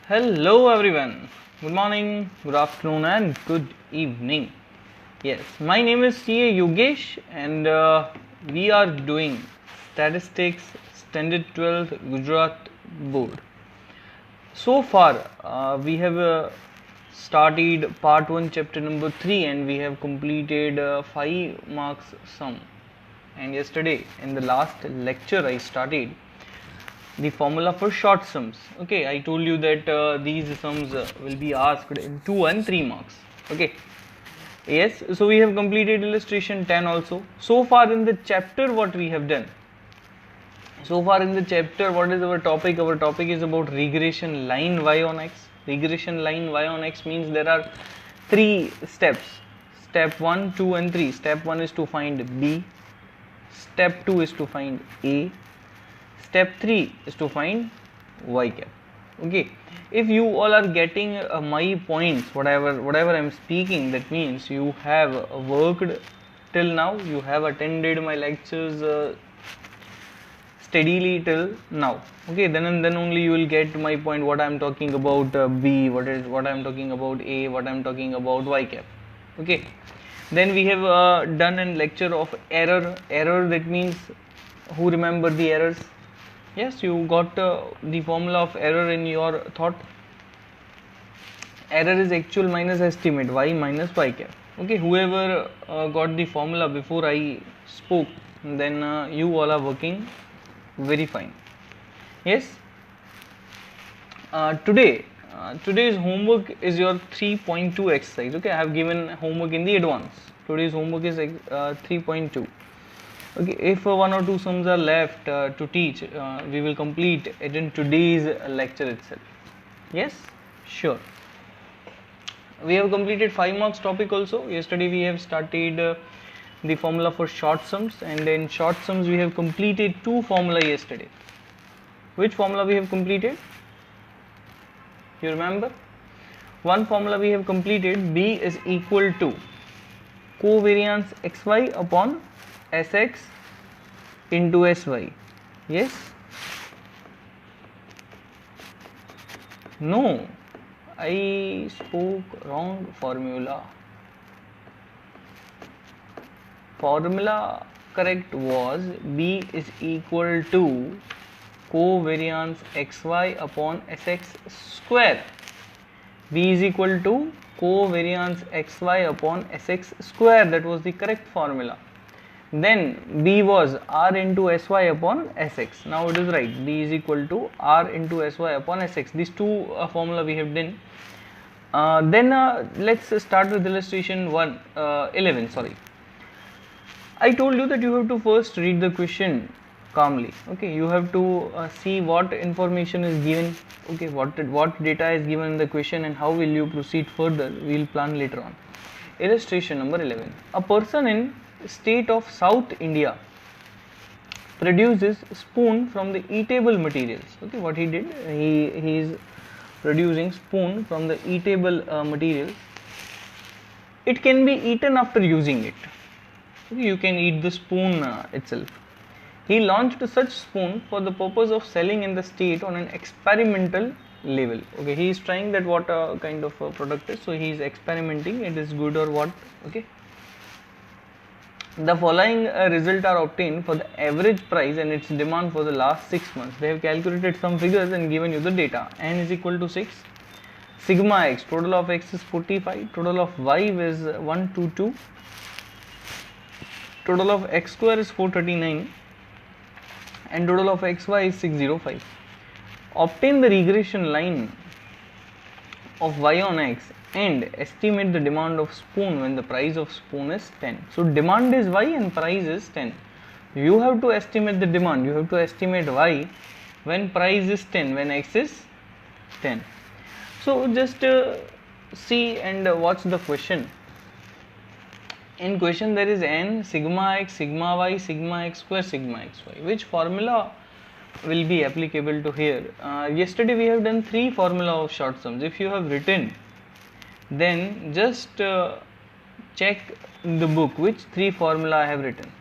Hello everyone. Good morning, good afternoon, and good evening. Yes, my name is CA Yogesh, and we are doing Statistics Standard 12 Gujarat Board. So far, we have started part 1, chapter number 3, and we have completed 5 marks sum. And yesterday, in the last lecture, I started the formula for short sums. Okay, I told you that these sums will be asked in 2 and 3 marks. Okay, yes, so we have completed illustration 10 also. So far in the chapter, what we have done? So far in the chapter, what is our topic? Our topic is about regression line y on x. Regression line y on x means there are 3 steps. Step 1, 2 and 3. Step 1 is to find b. Step 2 is to find a. Step 3 is to find y cap. Okay, if you all are getting my points, whatever I am speaking, that means you have worked till now, you have attended my lectures steadily till now. Okay, then and then only you will get my point, what I am talking about b, what I am talking about a, what I am talking about y cap. Okay, then we have done a lecture of error. That means, who remember the errors? Yes, you got the formula of error in your thought. Error is actual minus estimate, y minus y cap. Okay, whoever got the formula before I spoke, then you all are working very fine. Yes, today's homework is your 3.2 exercise. Okay, I have given homework in the advance. Today's homework is 3.2. Okay, if 1 or 2 sums are left to teach, we will complete it in today's lecture itself. Yes, sure. We have completed 5 marks topic also. Yesterday we have started the formula for short sums, and in short sums we have completed 2 formula yesterday. Which formula we have completed? You remember? One formula we have completed, b is equal to covariance xy upon sx into sy. Yes? No, I spoke wrong formula. Formula correct was b is equal to covariance xy upon sx square. b is equal to covariance xy upon sx square. That was the correct formula. Then b was r into sy upon sx. Now it is right, b is equal to r into sy upon sx. These two formula we have done. Then let's start with illustration 11. Sorry, I told you that you have to first read the question calmly. Okay, you have to see what information is given. Okay, what data is given in the question, and how will you proceed further, we will plan later on. Illustration number 11. A person in state of South India produces spoon from the eatable materials. Okay, what he did, he is producing spoon from the eatable materials. It can be eaten after using it. Okay, you can eat the spoon itself. He launched such spoon for the purpose of selling in the state on an experimental level. Okay, he is trying that what kind of product is, so he is experimenting, it is good or what. Okay, the following result are obtained for the average price and its demand for the last 6 months. They have calculated some figures and given you the data. N is equal to 6, sigma x, total of x is 45, total of y is 122, total of x square is 439, and total of xy is 605. Obtain the regression line of y on x and estimate the demand of spoon when the price of spoon is 10. So demand is y and price is 10. You have to estimate the demand, you have to estimate y when price is 10, when x is 10. So just see and watch the question. In question there is n, sigma x, sigma y, sigma x square, sigma xy. Which formula will be applicable to here? Yesterday we have done 3 formula of short sums. If you have written, then just check the book which 3 formula I have written.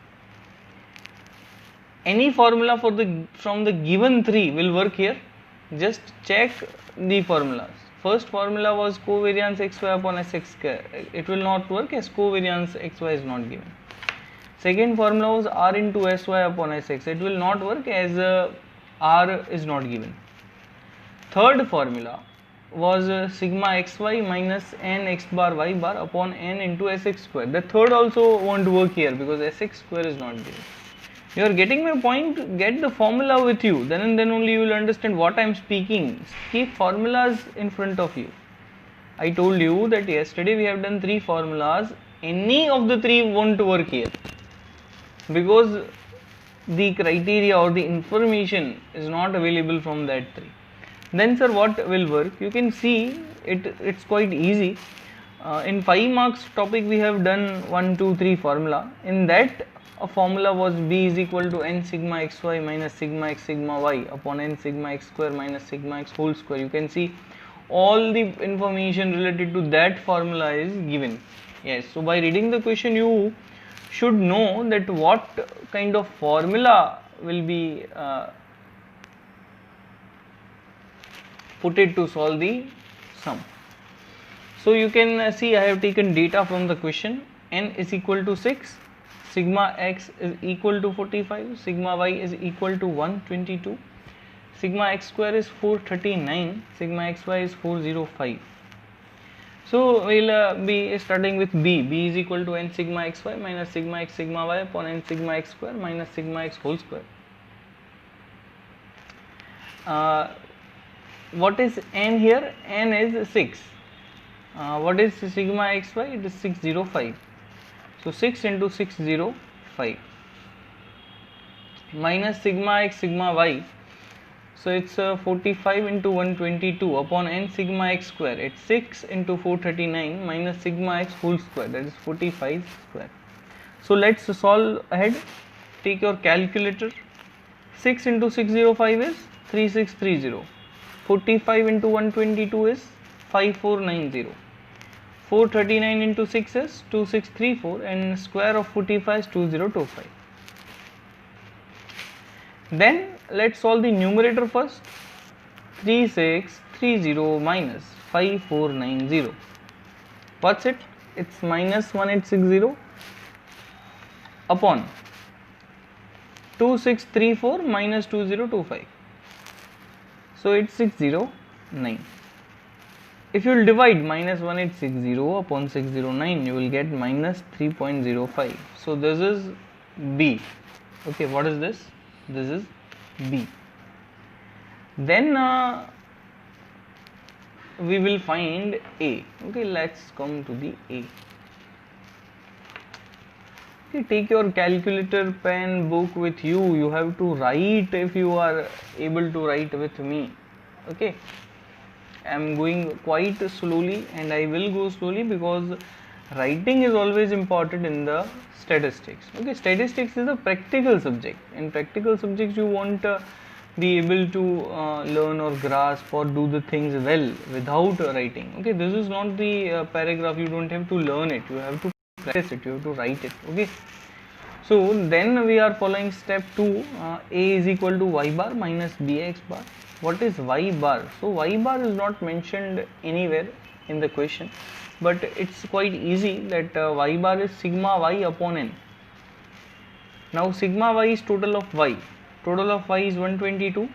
Any formula from the given 3 will work here. Just check the formulas. First formula was covariance xy upon sx square. It will not work as covariance xy is not given. Second formula was r into sy upon sx. It will not work as r is not given. Third formula was sigma xy minus n x bar y bar upon n into sx square. The third also won't work here because sx square is not given. You are getting my point? Get the formula with you, then and then only you will understand what I am speaking. Keep formulas in front of you. I told you that yesterday we have done 3 formulas. Any of the 3 won't work here because the criteria or the information is not available from that 3. Then sir, what will work? You can see it's quite easy. In 5 marks topic we have done 1, 2, 3 formula. In that a formula was b is equal to n sigma xy minus sigma x sigma y upon n sigma x square minus sigma x whole square. You can see all the information related to that formula is given. Yes, so by reading the question you should know that what kind of formula will be put it to solve the sum. So you can see I have taken data from the question. N is equal to 6, sigma x is equal to 45, sigma y is equal to 122, sigma x square is 439, sigma xy is 405. So we will be starting with b. B is equal to n sigma xy minus sigma x sigma y upon n sigma x square minus sigma x whole square. What is n here? N is 6. What is sigma xy? It is 605. So 6 into 605 minus sigma x sigma y. So it's 45 into 122 upon n sigma x square. It's 6 into 439 minus sigma x whole square, that is 45 square. So let's solve ahead. Take your calculator. 6 into 605 is 3630. 45 into 122 is 5490. 439 into 6 is 2634 and square of 45 is 2025. Then let's solve the numerator first. 3630 minus 5490. What's it? It's minus 1860 upon 2634 minus 2025. So it's 609. If you will divide minus 1860 upon 609, you will get minus 3.05. So this is B. Okay, what is this? This is B. Then we will find A. Okay, let's come to the A. Okay, take your calculator, pen, book with you. You have to write if you are able to write with me. Okay. I am going quite slowly and I will go slowly because writing is always important in the statistics. Okay, statistics is a practical subject. In practical subjects you won't be able to learn or grasp or do the things well without writing. Okay, this is not the paragraph. You don't have to learn it. You have to practice it. You have to write it. Okay. So then we are following step 2. A is equal to y bar minus bx bar. What is y bar? So y bar is not mentioned anywhere in the question, but it's quite easy that y bar is sigma y upon n. Now sigma y is total of y. Total of y is 122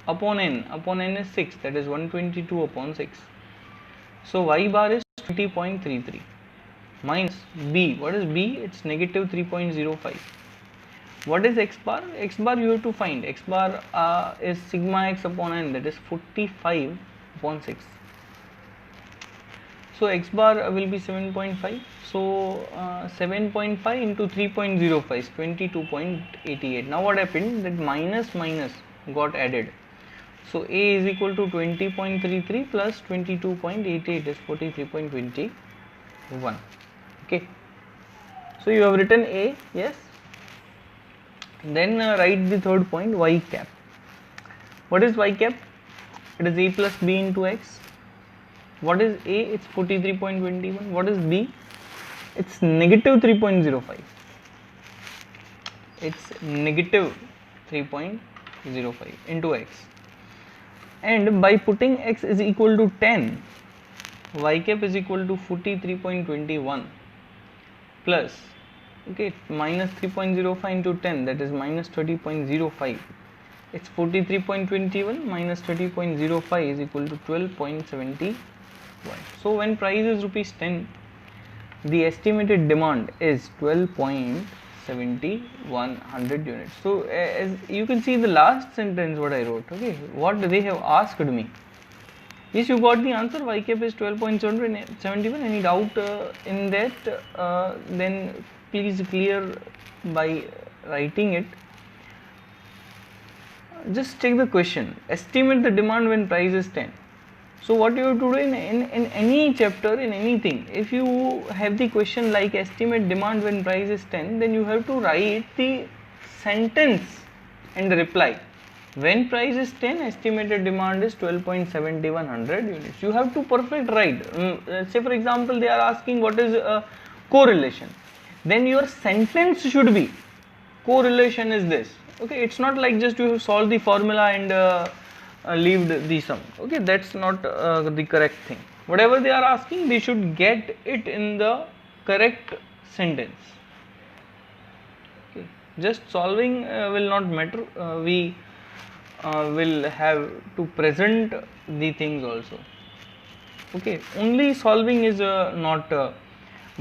upon n. Upon n is 6, that is 122 upon 6. So y bar is 20.33 minus b. What is b? It's negative 3.05. What is x bar? X bar you have to find. X bar is sigma x upon n, that is 45 upon 6. So x bar will be 7.5. So 7.5 into 3.05 is 22.88. Now what happened? That minus minus got added. So A is equal to 20.33 plus 22.88 is 43.21. Okay. So you have written A, yes. Then write the third point, y cap. What is y cap? It is a plus b into x. What is a? It's 43.21. What is b? It's negative 3.05. It's negative 3.05 into x. and by putting x is equal to 10, y cap is equal to 43.21 plus, okay, minus 3.05 into 10, that is minus 30.05. It's 43.21 minus 30.05 is equal to 12.71. So when price is rupees 10, the estimated demand is 12.7100 units. So as you can see the last sentence what I wrote, okay, what they have asked me. Yes, you got the answer. Y cap is 12.71. Any doubt in that? Then please clear by writing it. Just take the question. Estimate the demand when price is 10. So what you have to do in any chapter, in anything, if you have the question like estimate demand when price is 10, then you have to write the sentence and reply. When price is 10, estimated demand is 12.7100 units. You have to perfect write. Say for example, they are asking what is correlation. Then your sentence should be correlation is this. Okay, it's not like just you have solved the formula and leave the sum. Okay, that's not the correct thing. Whatever they are asking, they should get it in the correct sentence. Okay, just solving will not matter. We will have to present the things also. Okay, only solving is not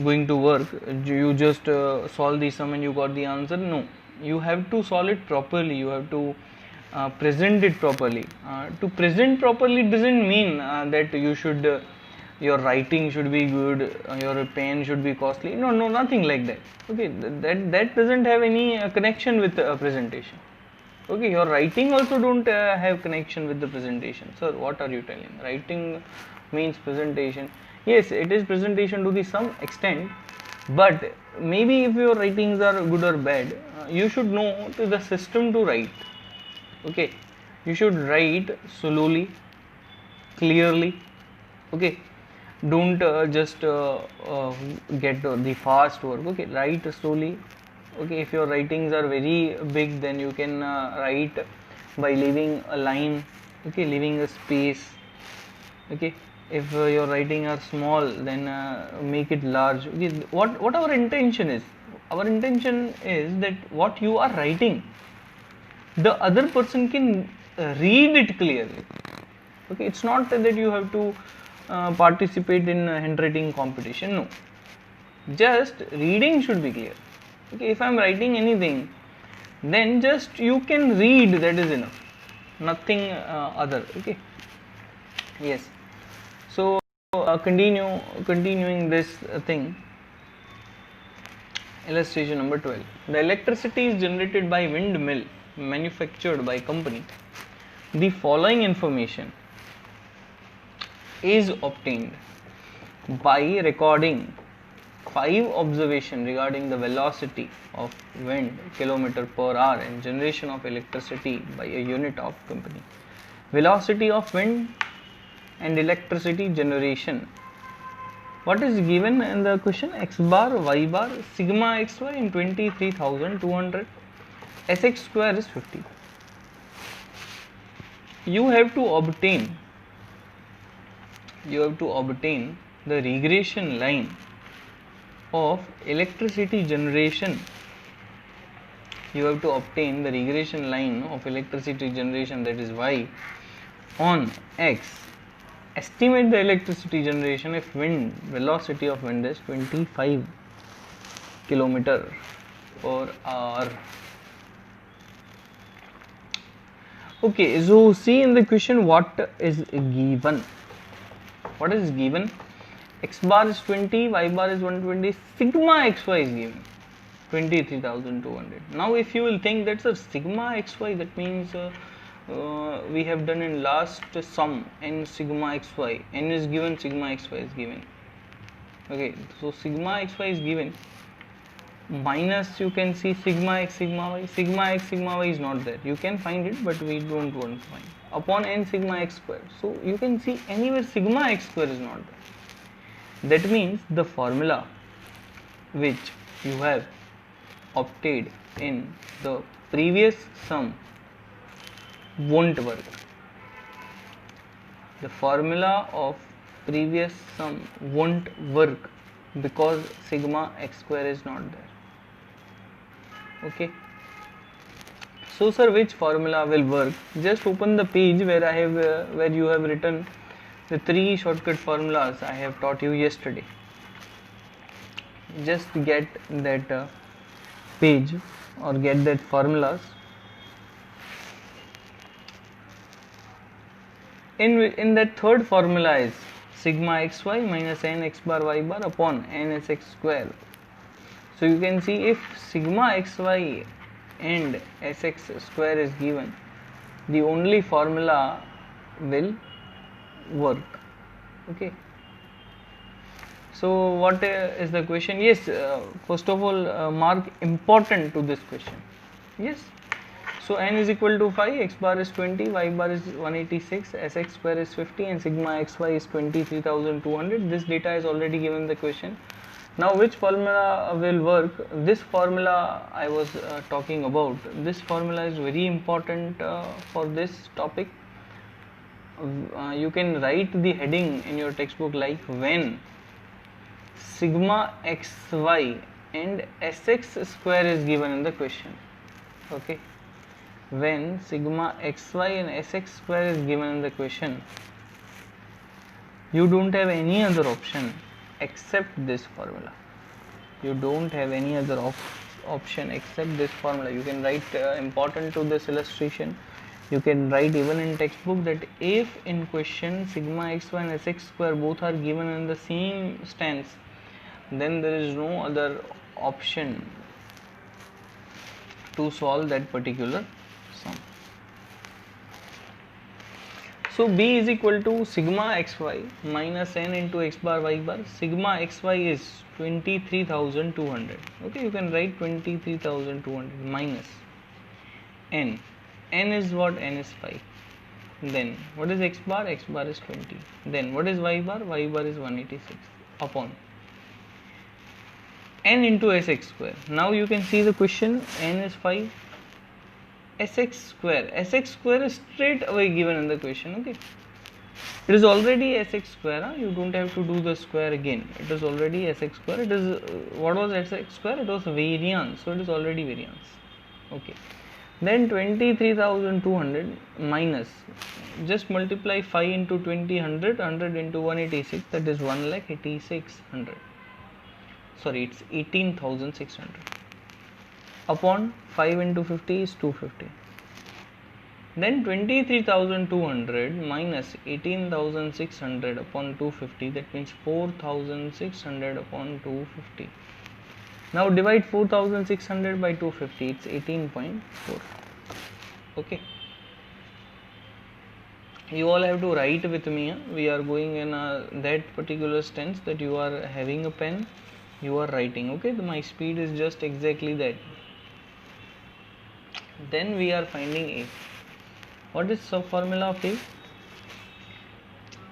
going to work. You just solve the sum and you got the answer. No, you have to solve it properly. You have to present it properly. To present properly doesn't mean that you should your writing should be good, your pen should be costly. No, nothing like that. Okay, that doesn't have any connection with presentation. Okay, your writing also don't have connection with the presentation. Sir, what are you telling? Writing means presentation. Yes, it is presentation to the some extent, but maybe if your writings are good or bad, you should know the system to write. Okay, you should write slowly, clearly. Okay, don't just get the fast work. Okay, write slowly. Okay, if your writings are very big, then you can write by leaving a line. Okay, leaving a space. Okay, if your writing are small, then make it large. Okay, what our intention is? Our intention is that what you are writing, the other person can read it clearly. Okay, it's not that you have to participate in handwriting competition. No, just reading should be clear. Okay, if I am writing anything, then just you can read, that is enough, nothing other. Okay, yes. So continuing this thing. Illustration number 12. The electricity is generated by windmill manufactured by company. The following information is obtained by recording 5 observations regarding the velocity of wind kilometer per hour and generation of electricity by a unit of company. Velocity of wind and electricity generation. What is given in the question? X bar, Y bar, sigma xy in 23,200, Sx square is 50. You have to obtain the regression line of electricity generation. You have to obtain the regression line of electricity generation, that is Y, on X. Estimate the electricity generation if wind velocity of wind is 25 km per hour. Okay, so see in the question what is given. What is given? X bar is 20, Y bar is 120, sigma xy is given 23,200. Now if you will think that's a sigma xy, that means we have done in last sum n sigma xy, n is given, sigma xy is given. Okay, so sigma xy is given, minus you can see sigma x sigma y. Sigma x sigma y is not there, you can find it but we don't want to find, upon n sigma x square. So you can see anywhere sigma x square is not there. That means the formula which you have obtained in the previous sum won't work. the formula of previous sum won't work because sigma x square is not there. Okay. So sir, which formula will work? Just open the page where I have where you have written the 3 shortcut formulas I have taught you yesterday. Just get that page or get that formulas. In that third formula is sigma xy minus n x bar y bar upon n s x square. So you can see if sigma xy and sx square is given, the only formula will work. Okay. So what is the question? Yes, first of all, mark important to this question. Yes. So n is equal to 5, x bar is 20, y bar is 186, sx square is 50 and sigma xy is 23,200. This data is already given in the question. Now which formula will work? This formula I was talking about. This formula is very important for this topic. You can write the heading in your textbook like when sigma xy and sx square is given in the question. Okay. When sigma xy and sx square is given in the question, you don't have any other option except this formula. You don't have any other option except this formula. You can write important to this illustration. You can write even in textbook that if in question sigma xy and sx square both are given in the same stance, then there is no other option to solve that particular sum. So b is equal to sigma xy minus n into x bar y bar. Sigma xy is 23,200. Okay, you can write 23,200 minus n. N is what? N is 5. Then what is x bar? X bar is 20. Then what is y bar? Y bar is 186 upon n into sx square. Now you can see the question. N is 5. Sx square is straight away given in the question. Okay, it is already sx square. You don't have to do the square again. It is already sx square. It is what was sx square? It was variance, so it is already variance. Okay, then 23,200 minus, just multiply 5 into 20, 100 into 186, that is 1,86,100. Sorry, it's 18,600 upon 5 into 50 is 250. Then 23,200 minus 18,600 upon 250, that means 4,600 upon 250. Now divide 4,600 by 250, it's 18.4. Okay, you all have to write with me. We are going in that particular stance that you are having a pen, you are writing. Okay, my speed is just exactly that. Then we are finding a. What is sub formula of a?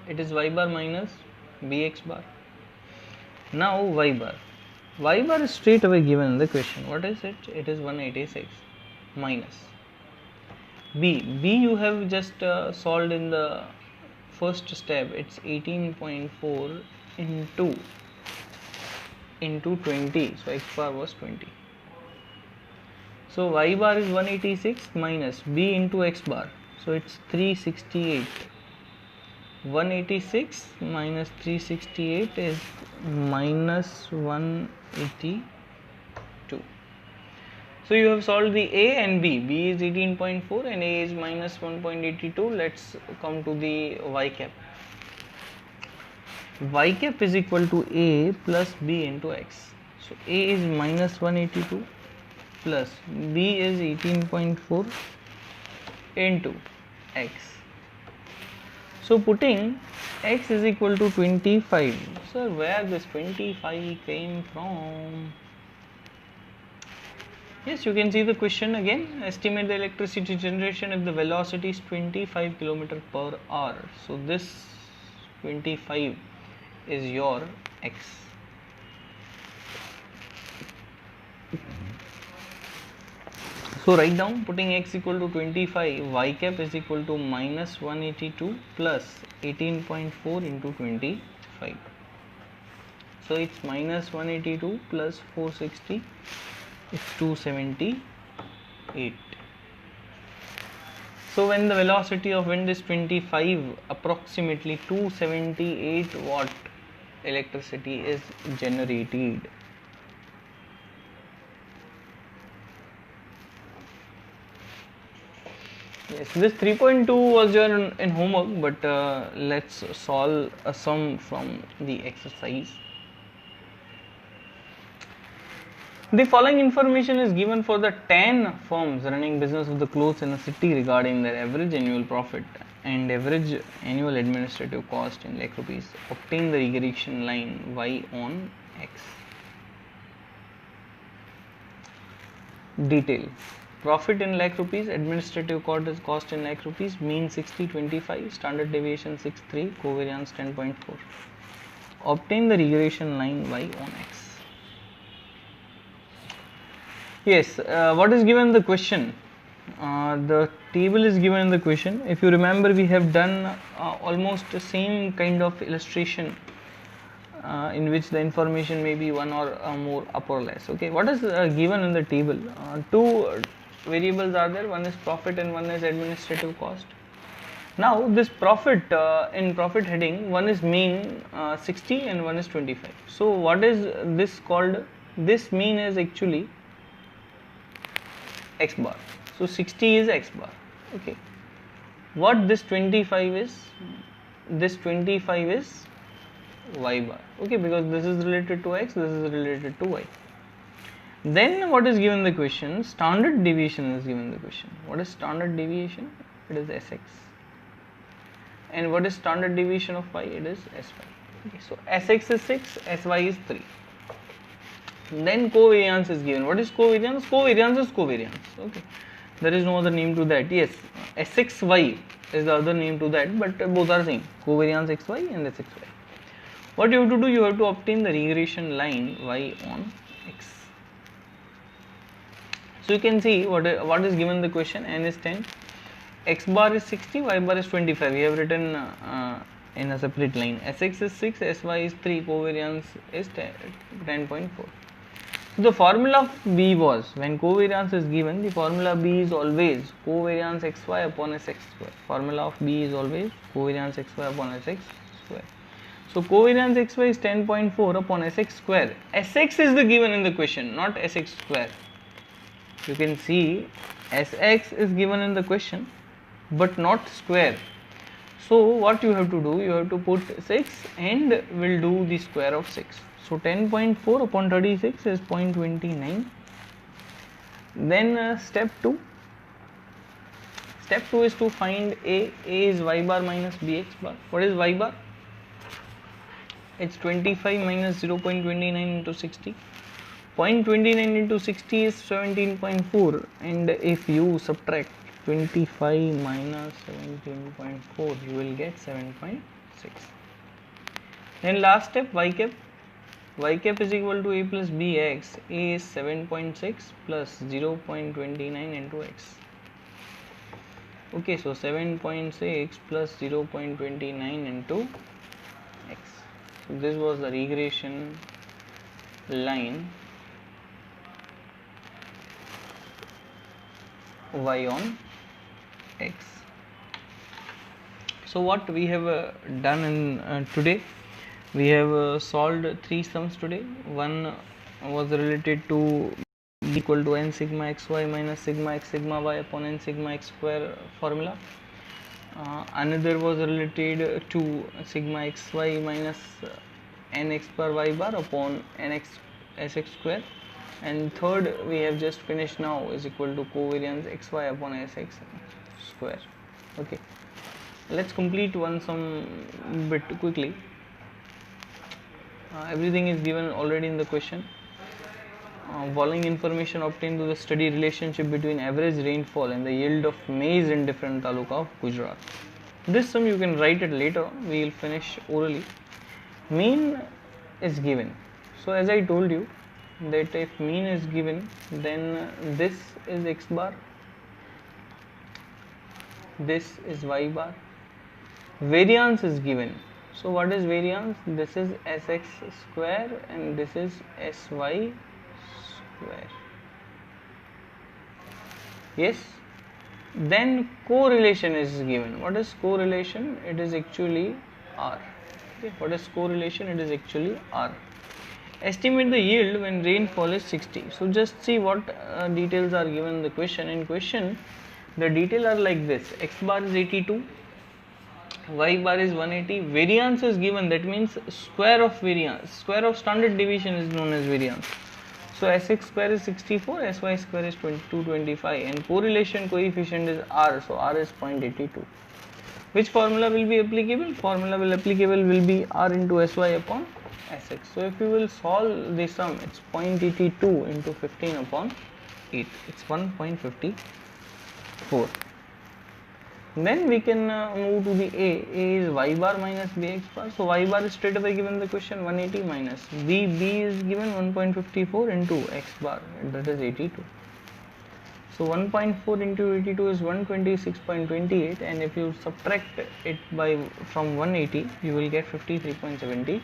It is y bar minus bx bar. Now y bar. Y bar is straight away given in the question. What is it? It is 186 minus b. B you have just solved in the first step. It's 18.4 into 20. So x bar was 20. So y bar is 186 minus b into x bar. So it's 368. 186 minus 368 is minus 182. So you have solved the a and b. B is 18.4 and a is minus 1.82. Let's come to the y cap. Y cap is equal to a plus b into x. So a is minus 182 plus b is 18.4 into x. So putting x is equal to 25. Sir, where this 25 came from? Yes, you can see the question again. Estimate the electricity generation if the velocity is 25 km per hour. So this 25 is your x. So write down, putting x equal to 25, y cap is equal to minus 182 plus 18.4 into 25. So it's minus 182 plus 460, it's 278. So when the velocity of wind is 25, approximately 278 watt electricity is generated. Yes, this 3.2 was your in homework, but let's solve a sum from the exercise. The following information is given for the 10 firms running business of the clothes in a city regarding their average annual profit and average annual administrative cost in lakh rupees. Obtain the regression line y on x. Detail. Profit in lakh rupees, administrative cost in lakh rupees, mean 60, 25, standard deviation 6.3, covariance 10.4. Obtain the regression line y on x. Yes, what is given in the question? The table is given in the question. If you remember, we have done almost the same kind of illustration in which the information may be one or more up or less. Okay, what is given in the table? Two variables are there, one is profit and one is administrative cost. Now this profit, in profit heading, one is mean 60 and one is 25. So what is this called? This mean is actually x bar. So 60 is x bar. Okay, what this 25 is? This 25 is y bar. Okay, because this is related to x, this is related to y. Then what is given in the question? Standard deviation is given in the question. What is standard deviation? It is Sx. And what is standard deviation of y? It is Sy. Okay, so Sx is 6, Sy is 3. Then covariance is given. What is covariance? Covariance is covariance. Okay, there is no other name to that. Yes, Sxy is the other name to that, but both are same. Covariance xy and Sxy. What you have to do? You have to obtain the regression line y on x. So you can see what is given in the question. N is 10, x bar is 60, y bar is 25. We have written in a separate line. Sx is 6, Sy is 3, covariance is 10.4. So the formula of B was, when covariance is given, the formula B is always covariance xy upon Sx square. Formula of B is always covariance xy upon Sx square. So covariance xy is 10.4 upon Sx square. Sx is the given in the question, not Sx square. You can see Sx is given in the question, but not square. So what you have to do? You have to put 6 and will do the square of 6. So 10.4 upon 36 is 0.29. Then step 2. Step 2 is to find A. A is y bar minus bx bar. What is y bar? It's 25 minus 0.29 into 60. 0.29 into 60 is 17.4, and if you subtract 25 minus 17.4, you will get 7.6. Then last step, y cap. Y cap is equal to a plus bx. A is 7.6 plus 0.29 into x. Okay, so 7.6 plus 0.29 into x. So this was the regression line y on x. So what we have done in today, we have solved 3 sums today. One was related to b equal to n sigma xy minus sigma x sigma y upon n sigma x square formula. Another was related to sigma xy minus nx per y bar upon nx sx square. And third we have just finished now is equal to covariance xy upon sx square. Okay, let's complete one sum bit quickly. Everything is given already in the question. Following information obtained to the study relationship between average rainfall and the yield of maize in different taluka of Gujarat. This sum you can write it later on. We will finish orally. Mean is given. So as I told you, that if mean is given, then this is x bar, this is y bar. Variance is given. So what is variance? This is sx square and this is sy square. Yes. Then correlation is given. What is correlation? It is actually R. Okay. What is correlation? It is actually R. Estimate the yield when rainfall is 60. So just see what details are given in the question. In question, the detail are like this: x bar is 82, y bar is 180. Variance is given. That means square of variance, square of standard deviation is known as variance. So sx square is 64, sy square is 225, and correlation coefficient is R. So R is 0.82. Which formula will be applicable? Formula will be R into sy upon sx. So if you will solve the sum, it's 0.82 into 15 upon 8. It's 1.54. Then we can move to the A. A is y bar minus bx bar. So y bar is straight away given in the question, 180 minus b. B is given 1.54 into x bar, that is 82. So 1.4 into 82 is 126.28, and if you subtract it from 180, you will get 53.72.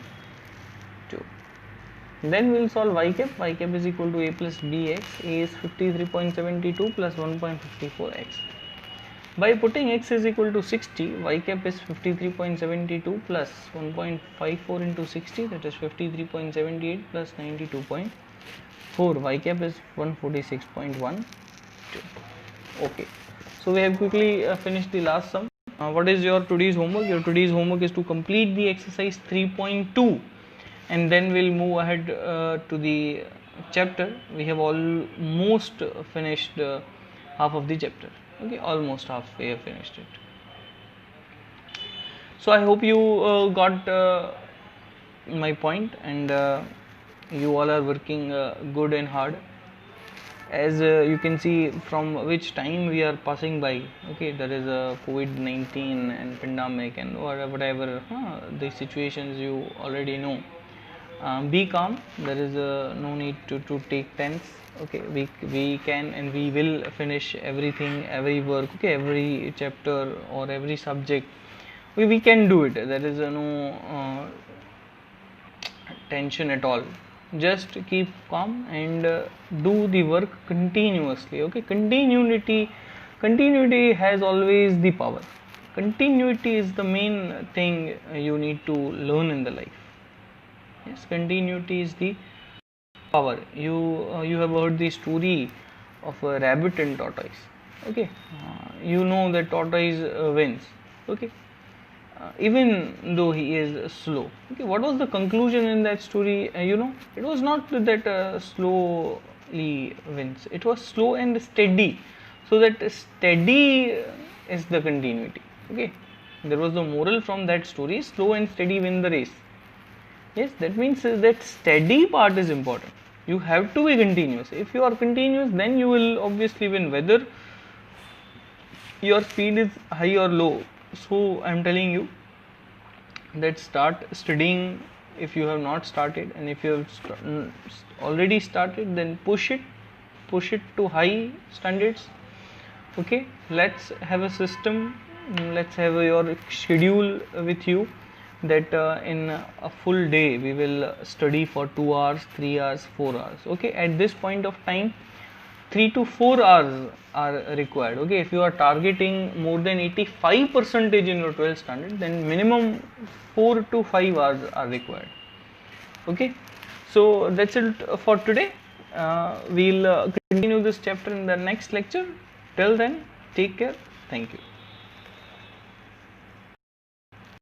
Then we will solve y cap. Y cap is equal to a plus bx. A is 53.72 plus 1.54x. By putting x is equal to 60, y cap is 53.72 plus 1.54 into 60, that is 53.78 plus 92.4. Y cap is 146.12. Okay, so we have quickly finished the last sum. What is your today's homework? Your today's homework is to complete the exercise 3.2, and then we'll move ahead to the chapter. We have almost finished half of the chapter. Okay, almost half we have finished it. So I hope you got my point, and you all are working good and hard. As you can see from which time we are passing by. Okay, there is a COVID-19 and pandemic and whatever the situations you already know. Be calm. There is no need to take tense. Okay, we can and we will finish everything, every work, okay, every chapter or every subject. We can do it. There is no tension at all. Just keep calm and do the work continuously. Okay, continuity has always the power. Continuity is the main thing you need to learn in the life. Yes, continuity is the power. You have heard the story of a rabbit and tortoise. Okay, you know that tortoise wins. Okay, even though he is slow. Okay, what was the conclusion in that story? It was not that slowly wins. It was slow and steady. So that steady is the continuity. Okay, there was the moral from that story: slow and steady win the race. Yes, that means that steady part is important. You have to be continuous. If you are continuous, then you will obviously win, whether your speed is high or low. So I am telling you that start studying if you have not started, and if you have already started, then push it to high standards. Okay, let's have a system, let's have your schedule with you, that in a full day we will study for 2 hours, 3 hours, 4 hours. Okay, at this point of time 3 to 4 hours are required. Okay, if you are targeting more than 85% in your 12th standard, then minimum 4 to 5 hours are required. Okay, so that's it for today. We'll continue this chapter in the next lecture. Till then, take care. Thank you.